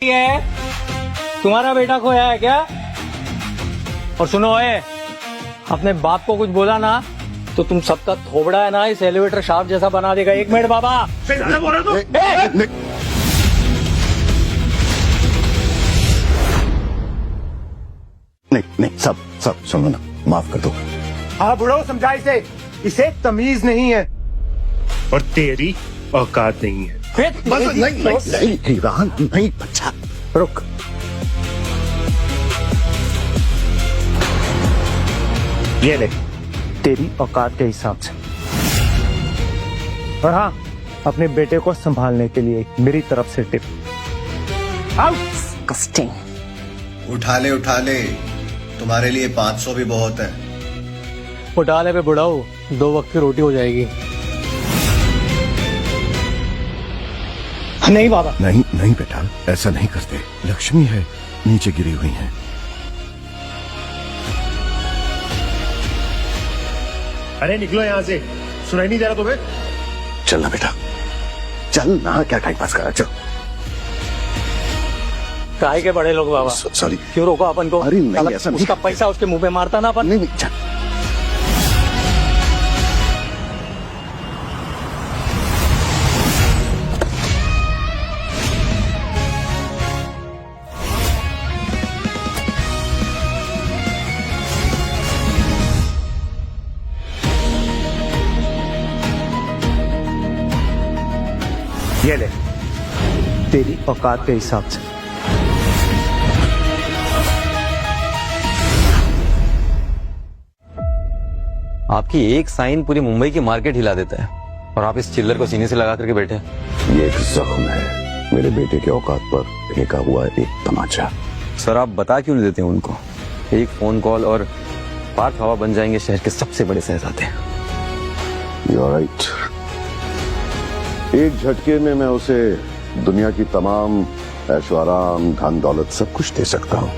है तुम्हारा बेटा खोया है क्या? और सुनो अपने बाप को कुछ बोला ना तो तुम सबका थोबड़ा है ना इस एलिवेटर शाफ्ट जैसा बना देगा। 1 मिनट बाबा। नहीं सब सुनो ना, माफ कर दो। हाँ बुढ़ो, समझा इसे तमीज नहीं है और तेरी औकात नहीं है। बस नहीं ईरान, नहीं बच्चा, रुक। ये ले तेरी औकात के हिसाब से। और हाँ, अपने बेटे को संभालने के लिए मेरी तरफ से टिप। उठा ले, तुम्हारे लिए 500 भी बहुत है। उठा ले पे बुढ़ाओ, 2 वक्त की रोटी हो जाएगी। नहीं बाबा। नहीं बेटा, ऐसा नहीं करते। लक्ष्मी है, नीचे गिरी हुई है। अरे निकलो यहाँ से, सुनाई नहीं दे रहा तुम्हें? चल ना बेटा, चल ना, क्या टाइम पास करा। चल। काय के बड़े लोग बाबा। सॉरी, क्यों रोको अपन को? अरे नहीं, ऐसा नहीं। उसका पैसा उसके मुंह पे मारता ना अपन। नहीं चल। ये ले तेरी औकात के हिसाब से। आपकी एक साइन पूरी मुंबई की मार्केट हिला देता है और आप इस चिल्लर को सीने से लगा करके बैठे हैं। ये एक जख्म है मेरे बेटे के औकात पर फेंका हुआ एक तमाचा। सर आप बता क्यों नहीं देते उनको? एक फोन कॉल और पार्थ हवा बन जाएंगे शहर के सबसे बड़े शहजादे। You are right. एक झटके में मैं उसे दुनिया की तमाम ऐशो आराम, धन दौलत सब कुछ दे सकता हूँ,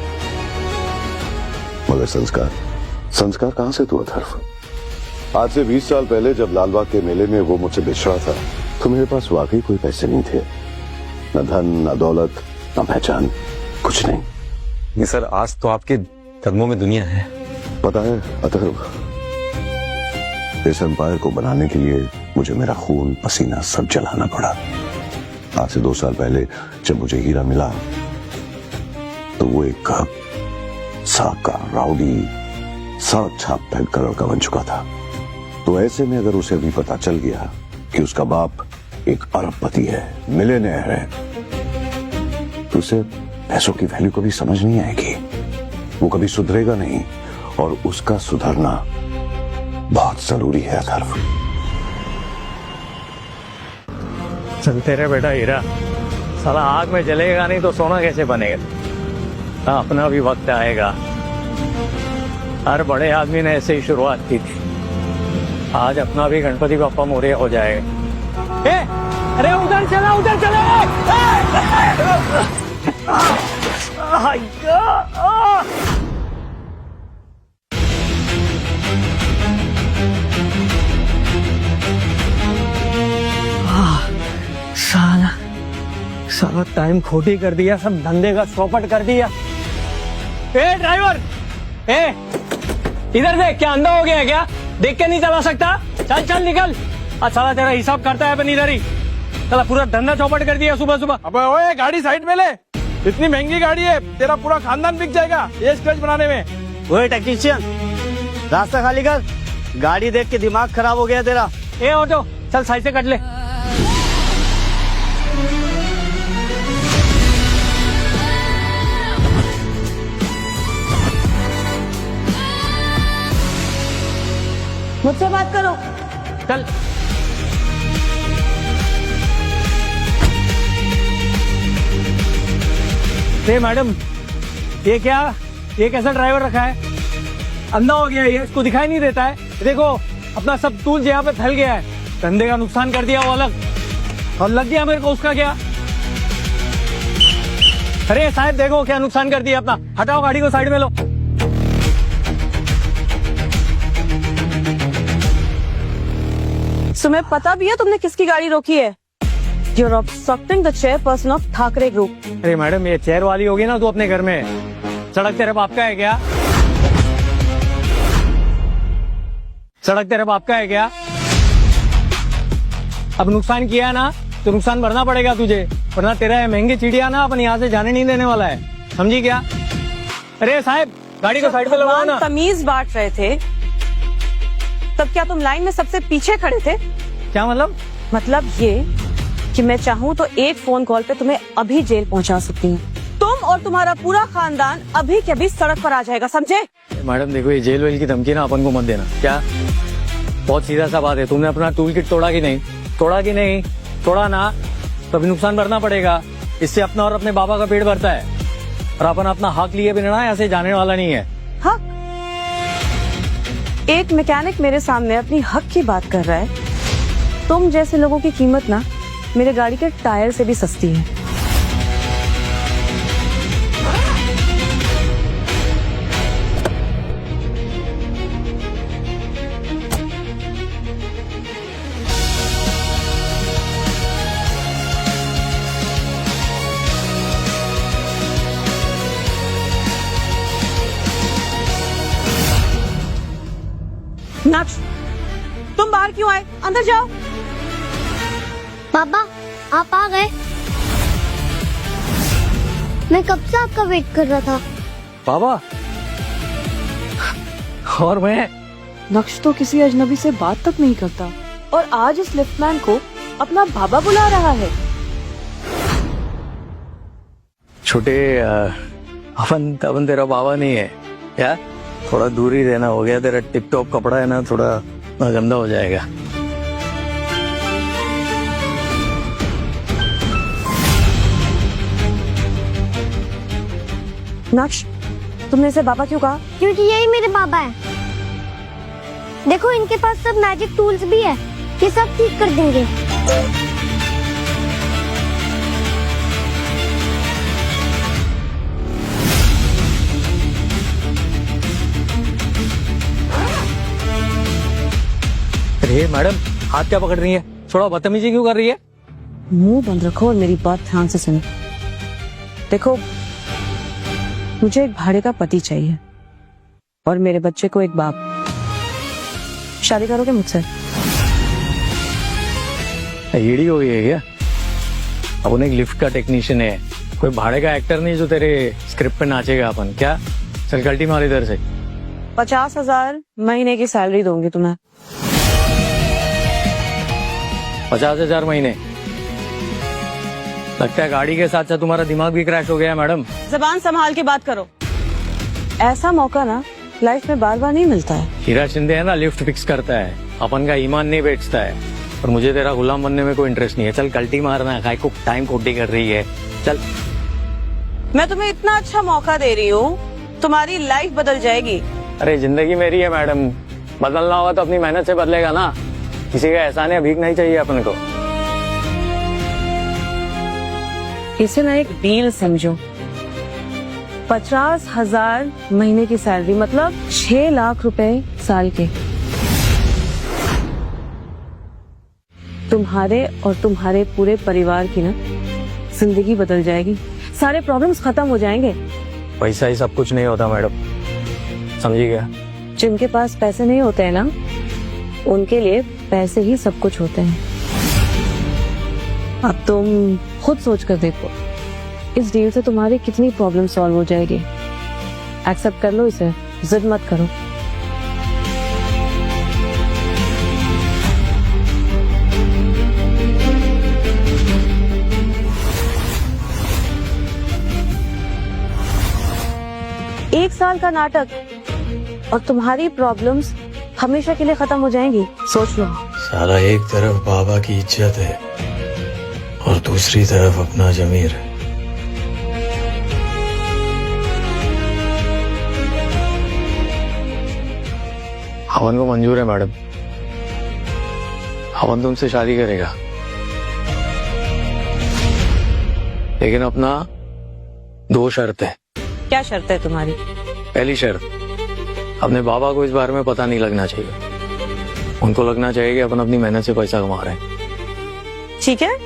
मगर संस्कार कहां से तू अथर्व? आज से 20 साल पहले जब लालबाग के मेले में वो मुझसे बिछड़ा था तो मेरे पास वाकई कोई पैसे नहीं थे, न धन, न दौलत, न पहचान, कुछ नहीं। नहीं सर, आज तो आपके कदमों में दुनिया है। पता है अथर्व, इस एम्पायर को बनाने के लिए मुझे मेरा खून पसीना सब जलाना पड़ा। आज से 2 साल पहले जब मुझे हीरा मिला तो वो एक साका राउडी, सड़क छाप पैक का बन चुका था। तो ऐसे में अगर उसे भी पता चल गया कि उसका बाप एक अरबपति है, मिलियनेयर है, तो उसे पैसों की वैल्यू कभी समझ नहीं आएगी, वो कभी सुधरेगा नहीं, और उसका सुधरना बहुत जरूरी है अथर्व। चलते रहे बेटा हीरा, साला आग में जलेगा नहीं तो सोना कैसे बनेगा? हाँ, अपना भी वक्त आएगा। हर बड़े आदमी ने ऐसे ही शुरुआत की थी। आज अपना भी गणपति बप्पा मोरया हो जाएगा। अरे उधर चला, उधर चला। साला टाइम खोटी कर दिया, सब धंधे का चौपट कर दिया। ड्राइवर, इधर देख, क्या अंधा हो गया है क्या? देख के नहीं चला सकता? चल चल निकल। आज साला तेरा हिसाब करता है अपन इधर ही। साला पूरा धंधा चौपट कर दिया सुबह सुबह। अबे ओए, गाड़ी साइड में ले, इतनी महंगी गाड़ी है, तेरा पूरा खानदान बिक जाएगा ये स्क्रैच बनाने में। ओए टेक्नीशियन, रास्ता खाली कर, गाड़ी देख के दिमाग खराब हो गया तेरा। ऑटो चल, साइड से कट ले। मुझसे बात करो। चल। मैडम, ये कैसा ड्राइवर रखा है? अंधा हो गया ये, इसको दिखाई नहीं देता है। देखो अपना सब टूल यहाँ पे फैल गया है, धंधे का नुकसान कर दिया वो अलग, और लग गया मेरे को उसका क्या। अरे साहब देखो क्या नुकसान कर दिया अपना। हटाओ गाड़ी को, साइड में लो। तुम्हें पता भी है तुमने किसकी गाड़ी रोकी है? You're obstructing the chairperson of Thackeray Group. अरे मैडम, ये चेयर वाली होगी ना, तू अपने घर में। सड़क तेरे बाप का है क्या? सड़क तेरे बाप का है क्या? अब नुकसान किया है ना, तो नुकसान भरना पड़ेगा तुझे, वरना तेरा ये महंगी चिड़िया ना अपन यहाँ से जाने नहीं देने वाला है, समझी क्या? अरे साहब, गाड़ी को साइड पे लगाओ ना। तमीज बांट रहे थे तब क्या तुम लाइन में सबसे पीछे खड़े थे? क्या मतलब? मतलब ये कि मैं चाहूँ तो एक फोन कॉल पे तुम्हें अभी जेल पहुंचा सकती हूँ। तुम और तुम्हारा पूरा खानदान अभी के अभी सड़क पर आ जाएगा, समझे? मैडम देखो, ये जेल वेल की धमकी ना अपन को मत देना। क्या? बहुत सीधा सा बात है, तुमने अपना टूल किट तोड़ा कि नहीं? तोड़ा कि नहीं? तोड़ा ना, तो अभी नुकसान भरना पड़ेगा। इससे अपना और अपने बाबा का पेट भरता है, और अपन अपना हक लिए बिना यहाँ से जाने वाला नहीं है। हक? एक मैकेनिक मेरे सामने अपनी हक की बात कर रहा है। तुम जैसे लोगों की कीमत ना मेरे गाड़ी के टायर से भी सस्ती है। नक्श, तुम बाहर क्यों आए? अंदर जाओ। पापा, आप आ गए? मैं कब से आपका वेट कर रहा था। बाबा और मैं? नक्श तो किसी अजनबी से बात तक नहीं करता, और आज इस लिफ्टमैन को अपना बाबा बुला रहा है। छोटे अपन तेरा बाबा नहीं है क्या? थोड़ा दूर ही रहना, हो गया तेरा टिप टॉप कपड़ा है ना, थोड़ा गंदा हो जाएगा। नक्श, तुमने इसे बाबा क्यों कहा? क्योंकि यही मेरे बाबा हैं। देखो, इनके पास सब मैजिक टूल्स भी है, ये सब ठीक कर देंगे। अरे मैडम, हाथ क्या पकड़ रही है? थोड़ा बदतमीजी क्यों कर रही है? मुंह बंद रखो और मेरी बात ध्यान से सुनो। देखो, मुझे एक भाड़े का पति चाहिए और मेरे बच्चे को एक बाप। शादी करोगे मुझसे? ईडी हो गई है क्या? अपन एक लिफ्ट का टेक्नीशियन है, कोई भाड़े का एक्टर नहीं जो तेरे स्क्रिप्ट पे नाचेगा अपन। क्या? चल गलती मार इधर से। 50,000 महीने की सैलरी दूंगी तुम्हें। 50,000 महीने? लगता है गाड़ी के साथ साथ तुम्हारा दिमाग भी क्रैश हो गया है मैडम। जबान संभाल के बात करो। ऐसा मौका ना लाइफ में बार बार नहीं मिलता है। हीरा शिंदे है ना, लिफ्ट फिक्स करता है, अपन का ईमान नहीं बेचता है। और मुझे तेरा गुलाम बनने में कोई इंटरेस्ट नहीं है। चल गलती मारना, काय को टाइम खोटी कर रही है। चल। मैं तुम्हें इतना अच्छा मौका दे रही हूँ, तुम्हारी लाइफ बदल जाएगी। अरे जिंदगी मेरी है मैडम, बदलना होगा तो अपनी मेहनत से बदलेगा ना। किसी का एहसान या भीख नहीं चाहिए अपन को। इसे ना एक डील समझो। 50,000 महीने की सैलरी मतलब 6 लाख रुपए साल के। तुम्हारे और तुम्हारे पूरे परिवार की ना जिंदगी बदल जाएगी। सारे प्रॉब्लम्स खत्म हो जाएंगे। पैसा ही सब कुछ नहीं होता मैडम, समझी क्या? जिनके पास पैसे नहीं होते हैं ना, उनके लिए पैसे ही सब कुछ होते हैं। अब तुम खुद सोच कर देखो, इस डील से तुम्हारी कितनी प्रॉब्लम सॉल्व हो जाएगी। एक्सेप्ट कर लो इसे, जिद मत करो। एक साल का नाटक और तुम्हारी प्रॉब्लम्स हमेशा के लिए खत्म हो जाएंगी। सोच लो। साला एक तरफ बाबा की इज्जत है और दूसरी तरफ अपना जमीर। हवन को मंजूर है मैडम, हवन तुमसे शादी करेगा, लेकिन अपना 2 शर्त है। क्या शर्त है तुम्हारी? पहली शर्त, अपने बाबा को इस बारे में पता नहीं लगना चाहिए। उनको लगना चाहिए कि अपन अपनी मेहनत से पैसा कमा रहे हैं। ठीक है,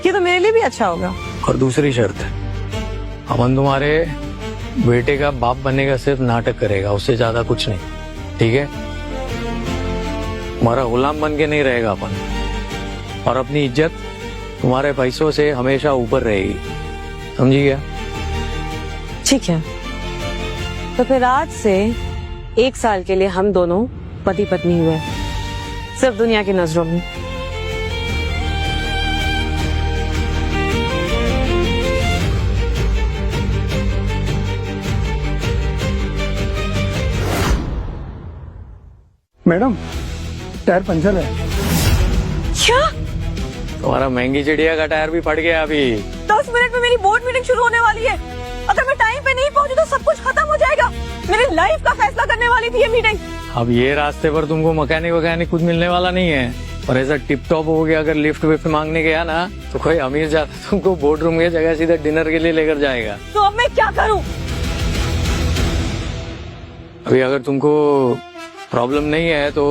ये तो मेरे लिए भी अच्छा होगा। और दूसरी शर्त, अमन तुम्हारे बेटे का बाप बनने का सिर्फ नाटक करेगा, उससे ज्यादा कुछ नहीं, ठीक है? हमारा गुलाम बन के नहीं रहेगा अपन, और अपनी इज्जत तुम्हारे पैसों से हमेशा ऊपर रहेगी, समझी क्या? ठीक है, तो फिर आज से 1 साल के लिए हम दोनों पति पत्नी हुए, सिर्फ दुनिया की नजरों में। मैडम टायर पंचर है। क्या? तुम्हारा महंगी चिड़िया का टायर भी फट गया अभी। 10 मिनट में मेरी बोर्ड मीटिंग शुरू होने वाली है। अगर मैं टाइम पे नहीं पहुंची तो सब कुछ खत्म हो जाएगा। मेरी लाइफ का फैसला करने वाली थी ये मीटिंग। अब ये रास्ते पर तुमको मैकेनिक कुछ मिलने वाला नहीं है, और ऐसा टिप टॉप हो गया, अगर लिफ्ट विफ्ट मांगने गया ना तो कोई अमीर जाता तुमको बोर्ड रूम की जगह सीधे डिनर के लिए लेकर जाएगा। तो अब मैं क्या करूं? अभी अगर तुमको प्रॉब्लम नहीं है तो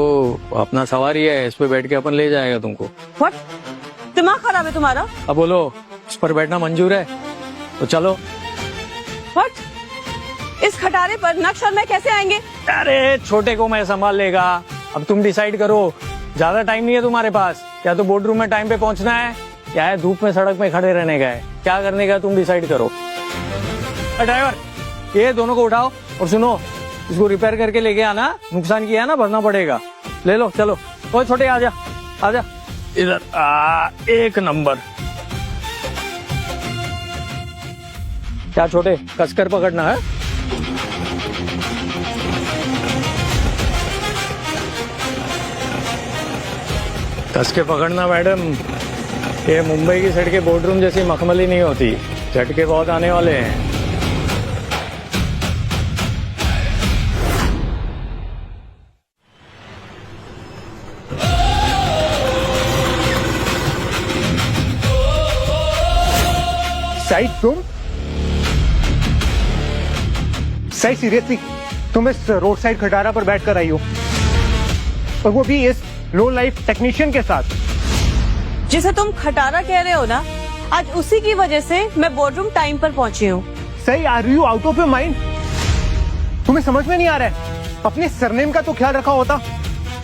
अपना सवारी है, इस पे बैठ के अपन ले जाएगा तुमको। व्हाट? दिमाग खराब है तुम्हारा? अब बोलो, इस पर बैठना मंजूर है तो चलो। व्हाट? इस खटारे पर नक्श और मैं कैसे आएंगे? अरे छोटे को मैं संभाल लेगा, अब तुम डिसाइड करो। ज्यादा टाइम नहीं है तुम्हारे पास, या तो बोर्ड रूम में टाइम पे पहुंचना है, या है धूप में सड़क में खड़े रहने का है, क्या करने का तुम डिसाइड करो। ड्राइवर, ये दोनों को उठाओ और सुनो, इसको रिपेयर करके लेके आना, नुकसान किया ना भरना पड़ेगा। ले लो, चलो। ओ छोटे आजा, आजा इधर। 1 नंबर। क्या छोटे, कसकर पकड़ना है। कस के पकड़ना मैडम, ये मुंबई की सड़कें बोर्डरूम जैसी मखमली नहीं होती, झटके बहुत आने वाले हैं। साइड तुम? सही सीरियसली तुम इस रोड साइड खटारा पर बैठकर आई हो, और वो भी इस लो लाइफ टेक्नीशियन के साथ? जिसे तुम खटारा कह रहे हो ना, आज उसी की वजह से मैं बोर्डरूम टाइम पर पहुंची हूँ। सही, are you out of your mind? तुम्हें समझ में नहीं आ रहा है? अपने सरनेम का तो ख्याल रखा होता।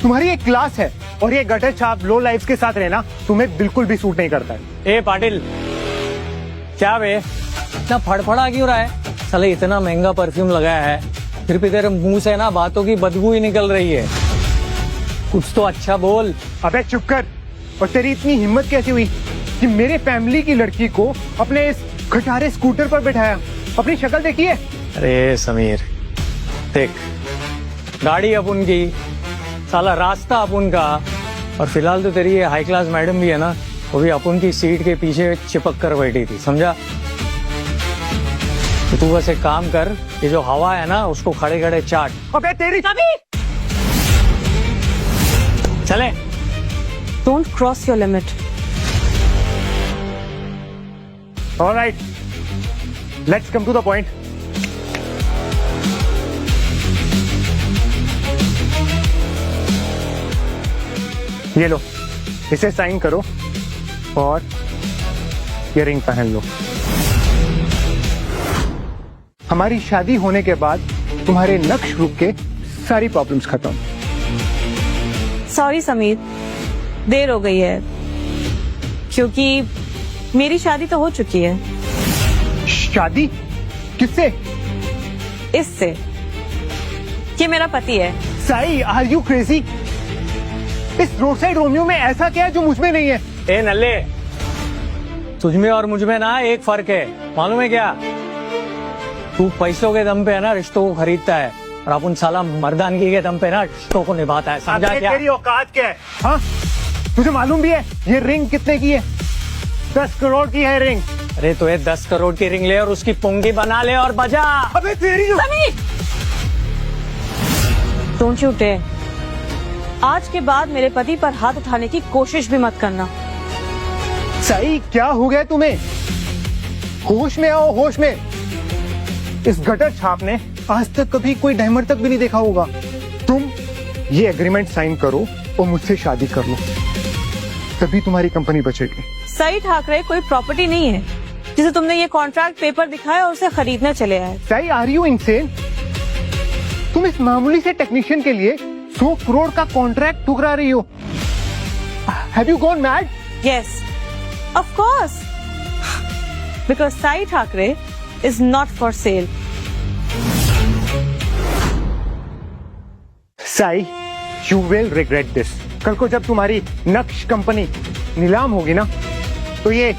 तुम्हारी एक क्लास है, और ये गटर छाप लो लाइफ के साथ रहना तुम्हें बिल्कुल भी सूट नहीं करता है। ए पाटिल, क्या बे इतना फड़फड़ा क्यों रहा है? साले इतना महंगा परफ्यूम लगाया है, फिर भी तेरे मुंह से ना बातों की बदबू ही निकल रही है। कुछ तो अच्छा बोल। अबे चुप कर। और तेरी इतनी हिम्मत कैसी हुई कि मेरे फैमिली की लड़की को अपने इस खटारे स्कूटर पर बैठाया? अपनी शक्ल देखिए। अरे समीर देख, गाड़ी अपन की, साला रास्ता अपन का, और फिलहाल तो तेरी ये हाई क्लास मैडम भी है ना, वो भी अपन की सीट के पीछे चिपक कर बैठी थी, समझा? तो तू बस एक काम कर, ये जो हवा है ना उसको खड़े खड़े चाट। अबे तेरी चले। Don't cross your limit. Alright, let's come to the point. ये लो, इसे साइन करो और ये रिंग पहन लो। हमारी शादी होने के बाद तुम्हारे नक्श रूप के सारी प्रॉब्लम्स खत्म। सॉरी समीर, देर हो गई है, क्योंकि मेरी शादी तो हो चुकी है। शादी? किससे? इससे। ये मेरा पति है। Sai, are you crazy? इस रोड साइड रोमियो में ऐसा क्या है जो मुझ में नहीं है? ए नल्ले, तुझमें और मुझमें ना एक फर्क है, मालूम है क्या? तू पैसों के दम पे है ना रिश्तों को खरीदता है, और अपन साला मर्दानगी के दम पे ना रिश्तों को निभाता है, समझा क्या? तेरी औकात क्या है? हाँ, तुझे मालूम भी है ये रिंग कितने की है? 10 करोड़ की है रिंग। अरे तो ये 10 करोड़ की रिंग ले और उसकी पुंगी बना ले और बजा। अबे तेरी जो... डोंट यू डेयर, आज के बाद मेरे पति पर हाथ उठाने की कोशिश भी मत करना। साई, क्या हो गया तुम्हें? होश में आओ, होश में। इस गटर छाप ने आज तक कभी कोई डायमंड तक भी नहीं देखा होगा। तुम ये एग्रीमेंट साइन करो और मुझसे शादी कर लो। तभी तुम्हारी कंपनी बचेगी। सई ठाकरे कोई प्रॉपर्टी नहीं है जिसे तुमने ये कॉन्ट्रैक्ट पेपर दिखाया और उसे खरीदने चले आए। Sai, are you insane? तुम इस मामूली से टेक्नीशियन के लिए 100 करोड़ का कॉन्ट्रैक्ट ठुकरा रही हो। Have you gone mad? Yes, of course. Because Sai Thakre is not for sale. Sai, you will regret this. कल को जब तुम्हारी नक्श कंपनी नीलाम होगी ना, तो ये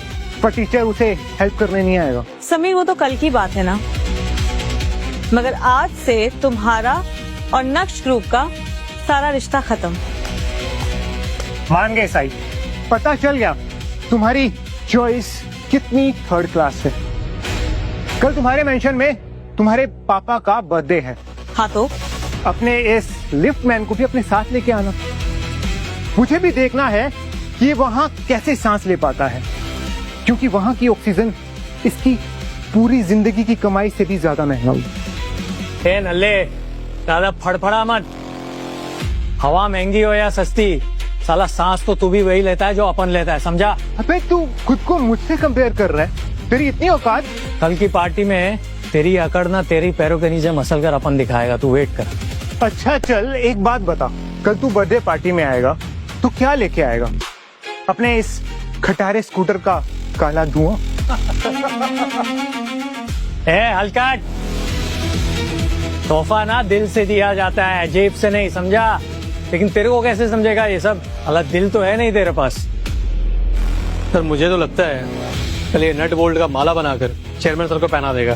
टीचर उसे हेल्प करने नहीं आएगा। समीर, वो तो कल की बात है ना, मगर आज से तुम्हारा और नक्श ग्रुप का सारा रिश्ता खत्म। मान गए साई, पता चल गया तुम्हारी चॉइस कितनी थर्ड क्लास है। कल तुम्हारे मेंशन में तुम्हारे पापा का बर्थडे है। हाँ तो अपने इस लिफ्ट मैन को भी अपने साथ लेके आना। मुझे भी देखना है कि ये वहां कैसे सांस ले पाता है, क्योंकि वहां की ऑक्सीजन इसकी पूरी जिंदगी की कमाई से भी ज्यादा महंगा होगी। ए नल्ले, ज्यादा फड़फड़ा मत। हवा महंगी हो या सस्ती, साला सांस तो तू भी वही लेता है जो अपन लेता है, समझा? अबे तू खुद को मुझसे कंपेयर कर रहा है? तेरी इतनी औकात? कल की पार्टी में तेरी अकड़ ना तेरी पैरों के नीचे मसल कर अपन दिखाएगा, तू वेट कर। अच्छा चल, एक बात बता, कल तू बर्थडे पार्टी में आएगा तो क्या लेके आएगा? अपने इस खटारे स्कूटर का काला धुआं? हल्का तोहफा ना दिल से दिया जाता है, जेब से नहीं, समझा? लेकिन तेरे को कैसे समझेगा ये सब? अल्लाह, दिल तो है नहीं तेरे पास। सर मुझे तो लगता है कल ये नट बोल्ट का माला बनाकर चेयरमैन सर को पहना देगा।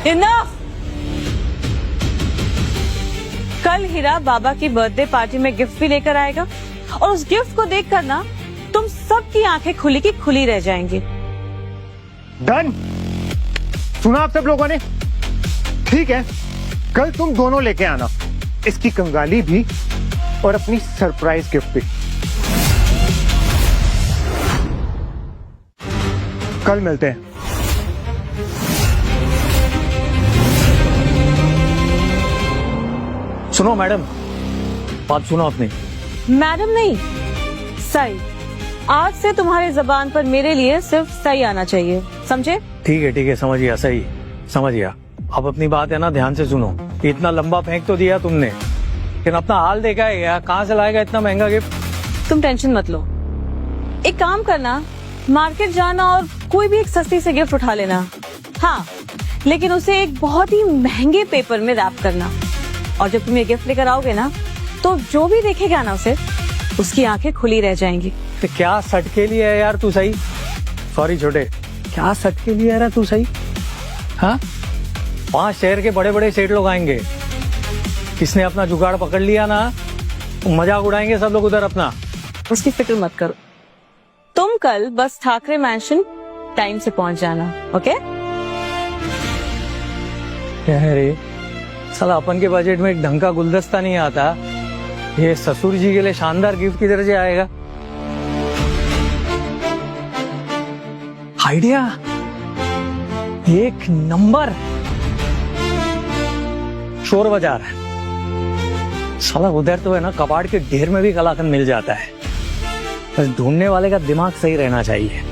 Enough! कल हीरा बाबा की बर्थडे पार्टी में गिफ्ट भी लेकर आएगा और उस गिफ्ट को देखकर ना तुम सबकी आंखें खुली की खुली रह जाएंगी। डन। सुना आप सब लोगों ने? ठीक है, कल तुम दोनों लेके आना, इसकी कंगाली भी और अपनी सरप्राइज गिफ्ट भी। कल मिलते हैं। सुनो मैडम, बात सुनो अपनी। मैडम नहीं, सई। आज से तुम्हारी जबान पर मेरे लिए सिर्फ सई आना चाहिए, समझे? ठीक है, समझ गया, सही समझ गया। अब अपनी बात है ना, ध्यान से सुनो। इतना लंबा फेंक तो दिया तुमने, लेकिन अपना हाल देखा है क्या? कहाँ से लाएगा इतना महंगा गिफ्ट? तुम टेंशन मत लो। एक काम करना, मार्केट जाना और कोई भी एक सस्ती से गिफ्ट उठा लेना। हाँ, लेकिन उसे एक बहुत ही महंगे पेपर में रैप करना। और जब तुम ये गिफ्ट लेकर आओगे ना, तो जो भी देखेगा ना उसे, उसकी आंखें खुली रह जाएंगी। तो क्या सट के लिए है यार तू सही? सॉरी छोटे, क्या सट के लिए है तू सही? हाँ, 5 शहर के बड़े बड़े सेठ लोग आएंगे, किसने अपना जुगाड़ पकड़ लिया ना, मजाक उड़ाएंगे सब लोग उधर अपना। उसकी फिक्र मत करो, तुम कल बस ठाकरे मैंशन टाइम से पहुंच जाना, ओके? क्या है रे, साला अपन के बजट में एक ढंग का गुलदस्ता नहीं आता, ये ससुर जी के लिए शानदार गिफ्ट किधर से आएगा? आइडिया एक नंबर, शोर बाजार। साला उधर तो है ना, कबाड़ के ढेर में भी कलाकंद मिल जाता है, बस ढूंढने वाले का दिमाग सही रहना चाहिए।